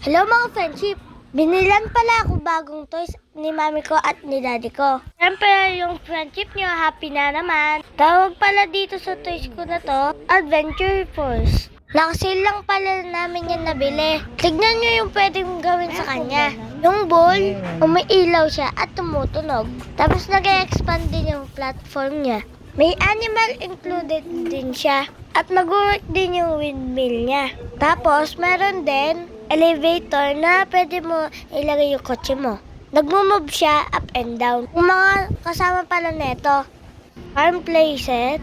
Hello mga friendship! Binilan pala ako bagong toys ni mami ko at ni daddy ko. Siyempre yung friendship nyo, happy na naman. Tawag pala dito sa toys ko na to, Adventure Force. Nakasil lang pala namin yan nabili. Tignan nyo yung pwedeng gawin sa kanya. Yung ball, umiilaw siya at tumutunog. Tapos nag-expand din yung platform niya. May animal included din siya. At mag-work din yung windmill niya. Tapos meron din elevator na pwede mo ilagay yung kotse mo. Nagmo-move siya up and down. Yung mga kasama pala neto, farm playset,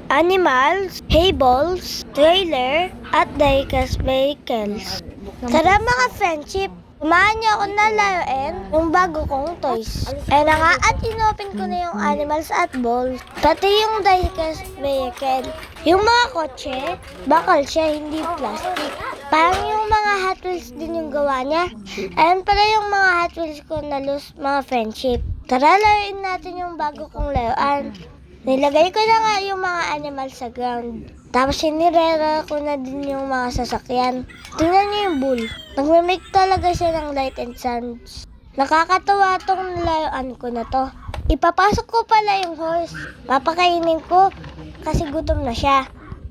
animals, hay balls, trailer, at diecast vehicles. Tara mga friendship, kumahan niyo ako na laruin yung bago kong toys. Eh na nga, at inopen ko na yung animals at balls, pati yung diecast vehicle. Yung mga kotse, bakal siya, hindi plastic. Parang yung mga Hot Wheels din yung gawa niya. Ayan pala yung mga Hot Wheels ko na loose, mga friendship. Tara, laruin natin yung bago kong laruan. Nilagay ko na nga yung mga animals sa ground. Tapos sinirera ko na din yung mga sasakyan. Tingnan niyo yung bull. Nagmimake talaga siya ng light and sounds. Nakakatawa tong laruan ko na to. Ipapasok ko pala yung horse. Papakainin ko kasi gutom na siya.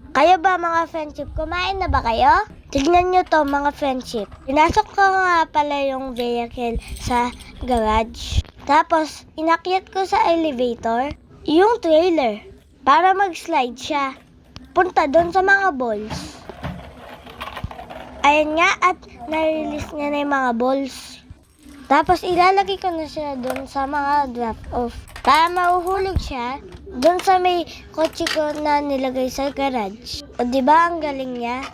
Kayo ba mga friendship, kumain na ba kayo? Tignan nyo to mga friendship. Pinasok ko nga pala yung vehicle sa garage. Tapos inakyat ko sa elevator yung trailer para mag-slide siya. Punta doon sa mga balls. Ayan nga at na-release niya na yung mga balls. Tapos ilalagay ko na siya doon sa mga drop-off. Para mahuhulog siya doon sa may kotse ko na nilagay sa garage. O diba ang galing niya?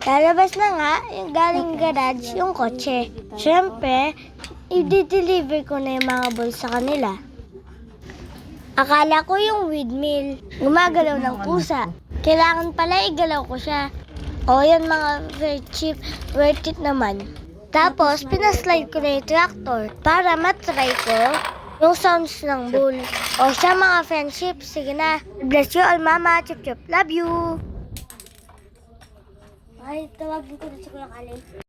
Lalabas na nga yung galing garage yung kotse. Siyempre, i-deliver ko na yung mga balls sa kanila. Akala ko yung windmill, gumagalaw ng pusa. Kailangan pala igalaw ko siya. O yan mga friendship, worth it naman. Tapos, pinaslide ko na yung tractor para matry ko yung sounds ng bull. O siya mga friendship, sige na. Bless you all mama, chup chup, love you. Ay, tawagin ko na si Kuya Kalin.